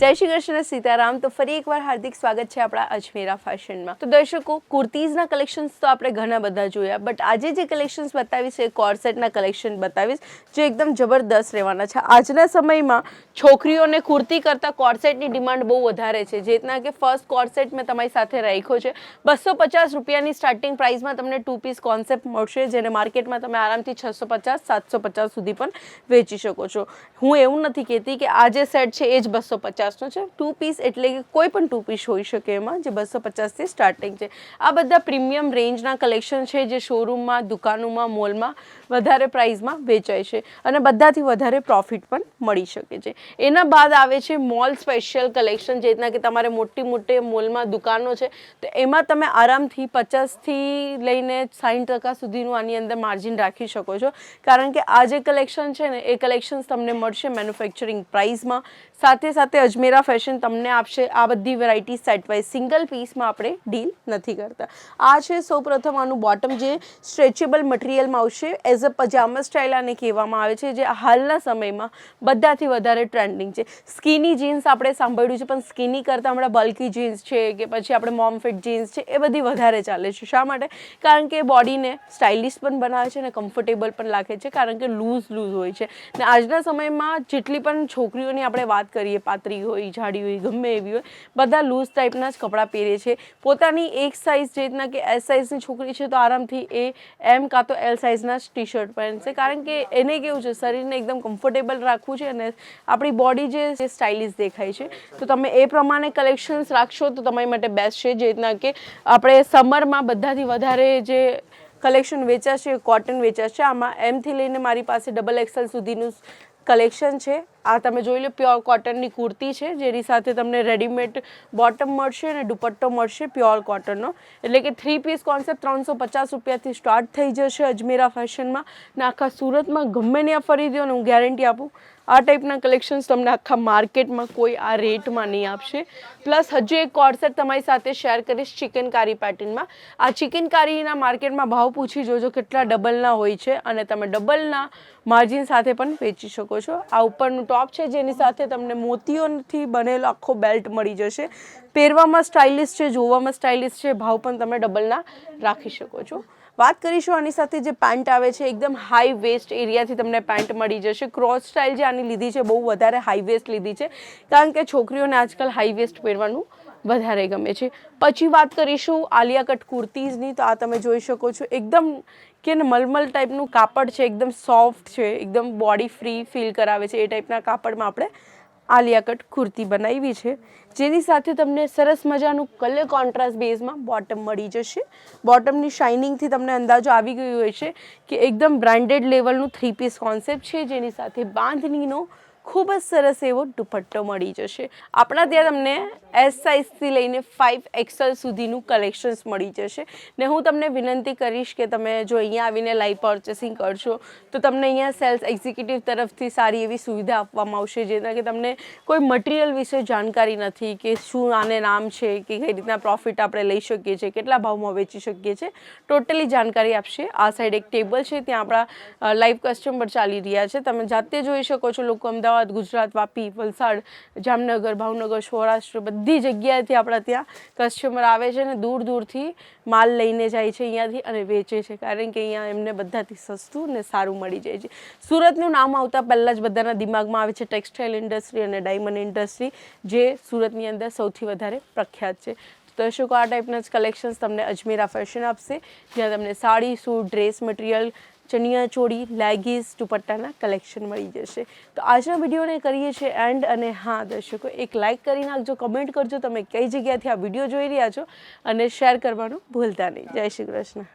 जय श्री कृष्ण सीताराम। तो फरी एक વાર हार्दिक स्वागत है अपना अजमेरा फैशन में। तो दर्शकों, कुर्तीज़ना कलेक्शन्स तो આપણે ઘણા બધા જોયા, બટ આજે જે કલેક્શન્સ બતાવીશ એ કોર્સેટના કલેક્શન બતાવીશ જે એકદમ જબરદસ્ત રહેવાના છે। આજના સમયમાં છોકરીઓને કુર્તી કરતાં કોર્સેટની ડિમાન્ડ બહુ વધારે છે। જેતના કે ફર્સ્ટ કોર્સેટ મેં તમારી સાથે રાખ્યો છે 250 રૂપિયાની સ્ટાર્ટિંગ પ્રાઇસમાં તમને 2 પીસ કોન્સેપ્ટ મળશે, જેને માર્કેટમાં તમે આરામથી 650 750 સુધી પણ વેચી શકો છો। હું એવું નથી કહેતી કે આ જે સેટ છે એ જ 250નો છે। 2 પીસ એટલે કે કોઈ પણ 2 પીસ હોઈ શકે એમાં, જે 250થી સ્ટાર્ટિંગ છે। આ બધા પ્રીમિયમ રેન્જના કલેક્શન છે જે શોરૂમમાં, દુકાનોમાં, મોલમાં વધારે પ્રાઇસમાં વેચાય છે અને બધાથી વધારે પ્રોફિટ પણ મળી શકે છે। એના બાદ આવે છે મોલ સ્પેશિયલ કલેક્શન, જેના કે તમારે મોટી મોલમાં દુકાનો છે તો એમાં તમે આરામથી 50થી લઈને 60% સુધીનું આની અંદર માર્જિન રાખી શકો છો, કારણ કે આ જે કલેક્શન છે ને એ કલેક્શન્સ તમને મળશે મેન્યુફેક્ચરિંગ પ્રાઇસમાં। સાથે સાથે અજમેરા ફેશન તમને આપશે આ બધી વેરાયટી સેટ વાઇઝ, સિંગલ પીસમાં આપણે ડીલ નથી કરતા। આ છે સૌપ્રથમ આનું બોટમ, જે સ્ટ્રેચેબલ મટીરિયલમાં આવશે, એઝ અ પજામા સ્ટાઇલ આને કહેવામાં આવે છે, જે હાલના સમયમાં બધાથી વધારે ટ્રેન્ડિંગ છે। સ્કીની જીન્સ આપણે સાંભળ્યું છે, પણ સ્કીની કરતાં હમણાં બલ્કી જીન્સ છે કે પછી આપણે મોમ ફિટ જીન્સ છે એ બધી વધારે ચાલે છે। શા માટે? કારણ કે બોડીને સ્ટાઇલિશ પણ બનાવે છે અને કમ્ફર્ટેબલ પણ લાગે છે, કારણ કે લૂઝ હોય છે। ને આજના સમયમાં જેટલી પણ છોકરીઓની આપણે વાત કરીએ, પાતળી હોય, જાડી હોય, ગમે એવી હોય, બધા લૂઝ ટાઈપના જ કપડાં પહેરે છે। પોતાની એક સાઇઝ, જે રીતના કે એસ સાઇઝની છોકરી છે તો આરામથી એ એમ કાં તો એલ સાઇઝના જ ટી શર્ટ પહેરશે, કારણ કે એને કેવું છે, શરીરને એકદમ કમ્ફર્ટેબલ રાખવું છે અને આપણી બોડી જે સ્ટાઇલિશ દેખાય છે। તો તમે એ પ્રમાણે કલેક્શન્સ રાખશો તો તમારી માટે બેસ્ટ છે। જે રીતના કે આપણે સમરમાં બધાથી વધારે જે કલેક્શન વેચાશે કોટન વેચાશે। આમાં એમથી લઈને મારી પાસે XXL સુધીનું કલેક્શન છે। આ તમે જોઈ લો, પ્યોર કોટનની કુર્તી છે, જેની સાથે તમને રેડીમેડ બોટમ મળશે અને દુપટ્ટો મળશે પ્યોર કોટનનો, એટલે કે 3 પીસ કોન્સેપ્ટ 350 રૂપિયાથી સ્ટાર્ટ થઈ જશે અજમેરા ફેશનમાં। ને આખા સુરતમાં ગમે ત્યાં ફરી દો ને હું ગેરંટી આપું, આ ટાઈપના કલેક્શન્સ તમને આખા માર્કેટમાં કોઈ આ રેટમાં નહીં આપશે। પ્લસ હજુ એક કોર્સેટ તમારી સાથે શેર કરીશ ચિકનકારી પેટર્નમાં। આ ચિકનકારીના માર્કેટમાં ભાવ પૂછી જોજો કેટલા ડબલના હોય છે, અને તમે ડબલના માર્જિન સાથે પણ વેચી શકો છો। આ ઉપરનું ટોપ છે, જેની સાથે તમને મોતીઓથી બનેલો આખો બેલ્ટ મળી જશે। પહેરવામાં સ્ટાઇલિશ છે, જોવામાં સ્ટાઇલિશ છે, ભાવ પણ તમે ડબલના રાખી શકો છો। વાત કરીશું આની સાથે જે પેન્ટ આવે છે, એકદમ હાઈ વેસ્ટ એરિયાથી તમને પેન્ટ મળી જશે। ક્રોસ સ્ટાઇલ જે આની લીધી છે, બહુ વધારે હાઈ વેસ્ટ લીધી છે, કારણ કે છોકરીઓને આજકાલ હાઈ વેસ્ટ પહેરવાનું વધારે ગમે છે। પછી વાત કરીશું આલિયા કટ કુર્તીઝની, તો આ તમે જોઈ શકો છો, એકદમ કે મલમલ ટાઈપનું કાપડ છે, એકદમ સોફ્ટ છે, એકદમ બોડી ફ્રી ફીલ કરાવે છે, એ ટાઈપના કાપડમાં આપણે આલિયા કટ કુર્તી બનાવી છે, જેની સાથે તમને સરસ મજાનું કલર કોન્ટ્રાસ્ટ બેઝમાં બોટમ મળી જશે। બોટમની શાઇનિંગથી તમને અંદાજો આવી ગયો હોય છે કે એકદમ બ્રાન્ડેડ લેવલનું 3 પીસ કોન્સેપ્ટ છે, જેની સાથે બાંધણીનો ખૂબ જ સરસ એવો દુપટ્ટો મળી જશે। આપણા ત્યાં તમને એસ સાઇઝથી લઈને 5XL સુધીનું કલેક્શન્સ મળી જશે। ને હું તમને વિનંતી કરીશ કે તમે જો અહીંયા આવીને લાઈવ પર્ચેસિંગ કરશો તો તમને અહીંયા સેલ્સ એક્ઝિક્યુટિવ તરફથી સારી એવી સુવિધા આપવામાં આવશે, જેના કે તમને કોઈ મટીરિયલ વિશે જાણકારી નથી કે શું આને નામ છે, કે કઈ રીતના પ્રોફિટ આપણે લઈ શકીએ છીએ, કેટલા ભાવમાં વેચી શકીએ છીએ, ટોટલી જાણકારી આપશે। આ સાઈડ એક ટેબલ છે, ત્યાં આપણા લાઈવ કસ્ટમર ચાલી રહ્યા છે, તમે જાતે જોઈ શકો છો। લોકો અમદાવાદ, ગુજરાત, વાપી, વલસાડ, જામનગર, ભાવનગર, સૌરાષ્ટ્ર બધી જગ્યાએથી આપણા ત્યાં કસ્ટમર આવે છે ને દૂરથી માલ લઈને જાય છે અહીંયાથી અને વેચે છે, કારણ કે અહીંયા એમને બધાથી સસ્તું ને સારું મળી જાય છે। સુરતનું નામ આવતા પહેલાં જ બધાના દિમાગમાં આવે છે ટેક્સટાઇલ ઇન્ડસ્ટ્રી અને ડાયમંડ ઇન્ડસ્ટ્રી, જે સુરતની અંદર સૌથી વધારે પ્રખ્યાત છે। દર્શકો, આ ટાઈપના જ કલેક્શન્સ તમને અજમેરા ફેશન આપશે, જ્યાં તમને sari, suit, dress material, chaniya choli, leggings, દુપટ્ટાના collection મળી જશે। તો આજના વિડીયોને કરીએ છીએ એન્ડ, અને હા દર્શકો, એક લાઇક કરી નાખજો, કમેન્ટ કરજો તમે કઈ જગ્યાથી આ વિડીયો જોઈ રહ્યા છો, અને શેર કરવાનું ભૂલતા નહીં। જય શ્રી કૃષ્ણ।